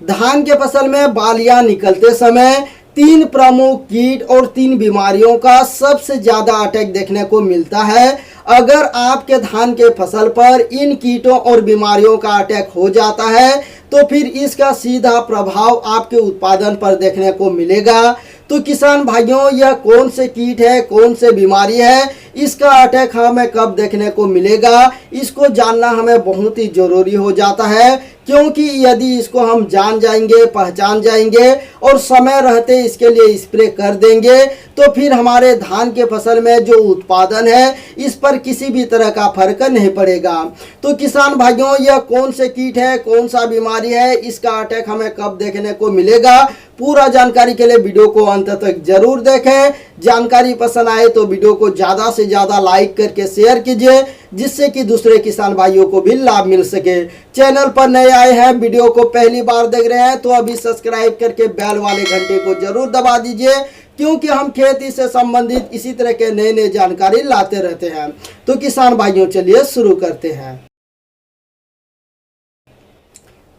धान के फसल में बालियां निकलते समय तीन प्रमुख कीट और तीन बीमारियों का सबसे ज्यादा अटैक देखने को मिलता है। अगर आपके धान के फसल पर इन कीटों और बीमारियों का अटैक हो जाता है तो फिर इसका सीधा प्रभाव आपके उत्पादन पर देखने को मिलेगा। तो किसान भाइयों, यह कौन से कीट है, कौन से बीमारी है, इसका अटैक हमें कब देखने को मिलेगा, इसको जानना हमें बहुत ही जरूरी हो जाता है। क्योंकि यदि इसको हम जान जाएंगे, पहचान जाएंगे और समय रहते इसके लिए स्प्रे कर देंगे तो फिर हमारे धान के फसल में जो उत्पादन है इस पर किसी भी तरह का फर्क नहीं पड़ेगा। तो किसान भाइयों, यह कौन से कीट है, कौन सा बीमारी है, इसका अटैक हमें कब देखने को मिलेगा, पूरा जानकारी के लिए वीडियो को अंत तक जरूर देखें। जानकारी पसंद आए तो वीडियो को ज़्यादा से ज़्यादा लाइक करके शेयर कीजिए, जिससे कि दूसरे किसान भाइयों को भी लाभ मिल सके। चैनल पर नए आए हैं, वीडियो को पहली बार देख रहे हैं तो अभी सब्सक्राइब करके बेल वाले घंटे को जरूर दबा दीजिए, क्योंकि हम खेती से संबंधित इसी तरह के नए नए जानकारी लाते रहते हैं। तो किसान भाइयों, चलिए शुरू करते हैं।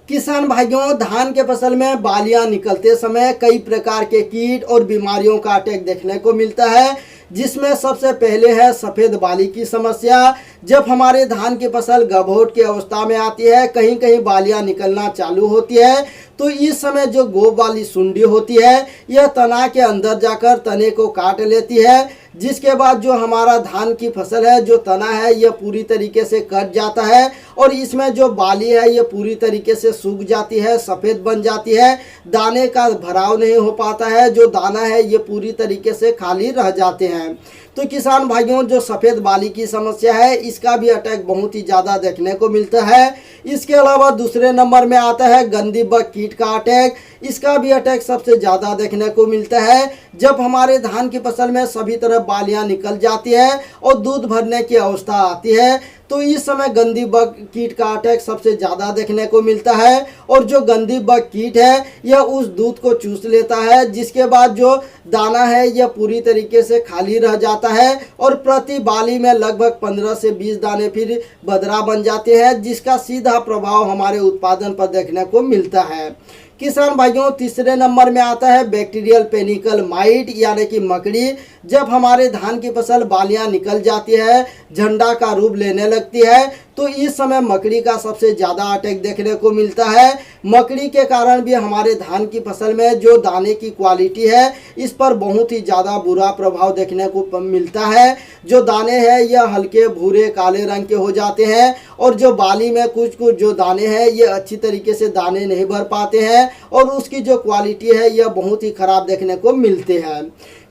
किसान भाइयों, धान के फसल में बालियां निकलते समय कई प्रकार के कीट और बीमारियों का अटैक देखने को मिलता है, जिसमें सबसे पहले है सफ़ेद बाली की समस्या। जब हमारे धान की फसल गभोट की अवस्था में आती है, कहीं कहीं बालियां निकलना चालू होती है, तो इस समय जो गोब वाली सुंडी होती है यह तना के अंदर जाकर तने को काट लेती है, जिसके बाद जो हमारा धान की फसल है, जो तना है, यह पूरी तरीके से कट जाता है और इसमें जो बाली है यह पूरी तरीके से सूख जाती है, सफ़ेद बन जाती है, दाने का भराव नहीं हो पाता है, जो दाना है ये पूरी तरीके से खाली रह जाते हैं। तो किसान भाइयों, जो सफ़ेद बाली की समस्या है इसका भी अटैक बहुत ही ज़्यादा देखने को मिलता है। इसके अलावा दूसरे नंबर में आता है गंदी बग कीट का अटैक। इसका भी अटैक सबसे ज़्यादा देखने को मिलता है जब हमारे धान की फसल में सभी तरफ बालियां निकल जाती है और दूध भरने की अवस्था आती है, तो इस समय गंदी बग कीट का अटैक सबसे ज़्यादा देखने को मिलता है। और जो गंदी बग कीट है यह उस दूध को चूस लेता है, जिसके बाद जो दाना है यह पूरी तरीके से खाली रह जाता है और प्रति बाली में लगभग 15 से 20 दाने फिर बदरा बन जाते हैं, जिसका सीधा प्रभाव हमारे उत्पादन पर देखने को मिलता है। किसान भाइयों, तीसरे नंबर में आता है बैक्टीरियल पेनिकल माइट यानी कि मकड़ी। जब हमारे धान की फसल बालियां निकल जाती है, झंडा का रूप लेने लगती है, तो इस समय मकड़ी का सबसे ज़्यादा अटैक देखने को मिलता है। मकड़ी के कारण भी हमारे धान की फसल में जो दाने की क्वालिटी है इस पर बहुत ही ज़्यादा बुरा प्रभाव देखने को मिलता है। जो दाने हैं यह हल्के भूरे काले रंग के हो जाते हैं और जो बाली में कुछ कुछ जो दाने हैं ये अच्छी तरीके से दाने नहीं भर पाते हैं और उसकी जो क्वालिटी है यह बहुत ही ख़राब देखने को मिलते हैं।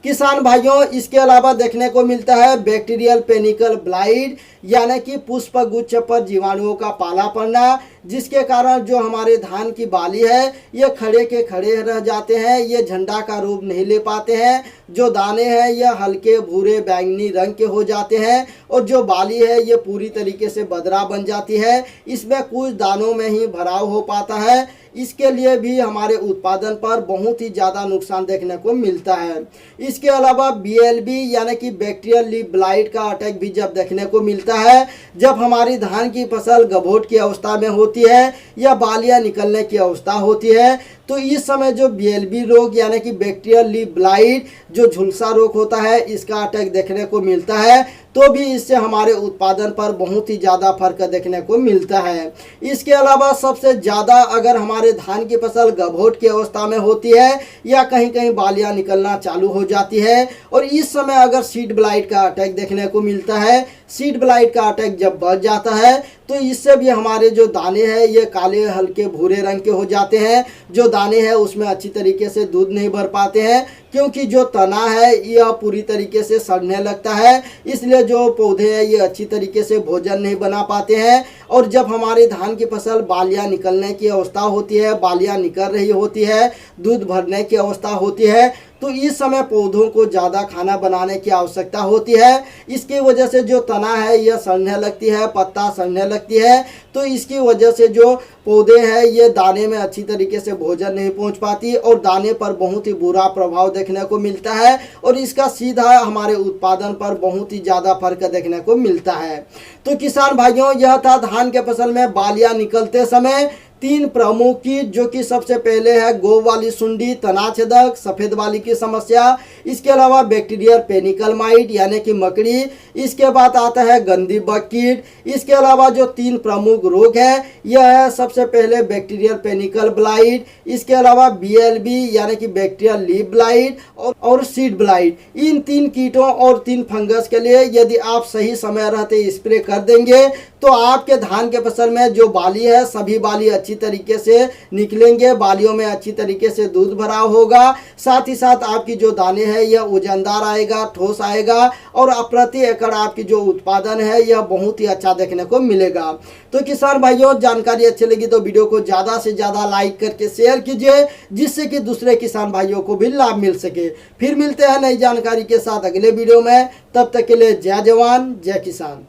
किसान भाइयों, इसके अलावा देखने को मिलता है बैक्टीरियल पेनिकल ब्लाइट यानी कि पुष्प गुच्छ पर जीवाणुओं का पाला पड़ना, जिसके कारण जो हमारे धान की बाली है ये खड़े के खड़े रह जाते हैं, ये झंडा का रूप नहीं ले पाते हैं, जो दाने हैं यह हल्के भूरे बैंगनी रंग के हो जाते हैं और जो बाली है ये पूरी तरीके से बदरा बन जाती है, इसमें कुछ दानों में ही भराव हो पाता है। इसके लिए भी हमारे उत्पादन पर बहुत ही ज़्यादा नुकसान देखने को मिलता है। इसके अलावा BLB यानी कि बैक्टीरियल लीफ ब्लाइट का अटैक भी जब देखने को मिलता है, जब हमारी धान की फसल गभोट की अवस्था में होती है या बालियां निकलने की अवस्था होती है, तो इस समय जो BLB रोग यानी कि बैक्टीरियल लीफ ब्लाइट जो झुलसा रोग होता है इसका अटैक देखने को मिलता है, तो भी इससे हमारे उत्पादन पर बहुत ही ज़्यादा फर्क देखने को मिलता है। इसके अलावा सबसे ज़्यादा अगर हमारे धान की फसल गभोट की अवस्था में होती है या कहीं कहीं बालियां निकलना चालू हो जाती है और इस समय अगर सीड ब्लाइट का अटैक देखने को मिलता है, सीड ब्लाइट का अटैक जब बढ़ जाता है तो इससे भी हमारे जो दाने हैं ये काले हल्के भूरे रंग के हो जाते हैं, जो दाने हैं उसमें अच्छी तरीके से दूध नहीं भर पाते हैं, क्योंकि जो तना है यह पूरी तरीके से सड़ने लगता है, इसलिए जो पौधे हैं ये अच्छी तरीके से भोजन नहीं बना पाते हैं। और जब हमारे धान की फसल बालियां निकलने की अवस्था होती है, बालियां निकल रही होती है, दूध भरने की अवस्था होती है, तो इस समय पौधों को ज़्यादा खाना बनाने की आवश्यकता होती है। इसकी वजह से जो तना है यह सड़ने लगती है, पत्ता सड़ने लगती है, तो इसकी वजह से जो पौधे हैं ये दाने में अच्छी तरीके से भोजन नहीं पहुंच पाती और दाने पर बहुत ही बुरा प्रभाव देखने को मिलता है और इसका सीधा हमारे उत्पादन पर बहुत ही ज़्यादा फर्क देखने को मिलता है। तो किसान भाइयों, यह था धान के फसल में बालियां निकलते समय तीन प्रमुख कीट, जो कि सबसे पहले है गोब वाली सुंडी, तना छेदक, सफेद वाली की समस्या। इसके अलावा बैक्टीरियल पेनिकल माइट यानी कि मकड़ी। इसके बाद आता है गंदी बग कीट। इसके अलावा जो तीन प्रमुख रोग है यह है सबसे पहले बैक्टीरियल पेनिकल ब्लाइट, इसके अलावा BLB यानी कि बैक्टीरियल लीफ ब्लाइट और सीड ब्लाइट। इन तीन कीटों और तीन फंगस के लिए यदि आप सही समय रहते स्प्रे कर देंगे तो आपके धान के फसल में जो बाली है सभी बाली अच्छी तरीके से निकलेंगे, बालियों में अच्छी तरीके से दूध भरा होगा। साथ ही साथ आपकी जो दाने हैं यह वजनदार आएगा, ठोस आएगा और प्रति एकड़ आपकी जो उत्पादन है यह बहुत ही अच्छा देखने को मिलेगा। तो किसान भाइयों, जानकारी अच्छी लगी तो वीडियो को ज़्यादा से ज़्यादा लाइक करके शेयर कीजिए, जिससे कि दूसरे किसान भाइयों को भी लाभ मिल सके। फिर मिलते हैं नई जानकारी के साथ अगले वीडियो में, तब तक के लिए जय जवान जय किसान।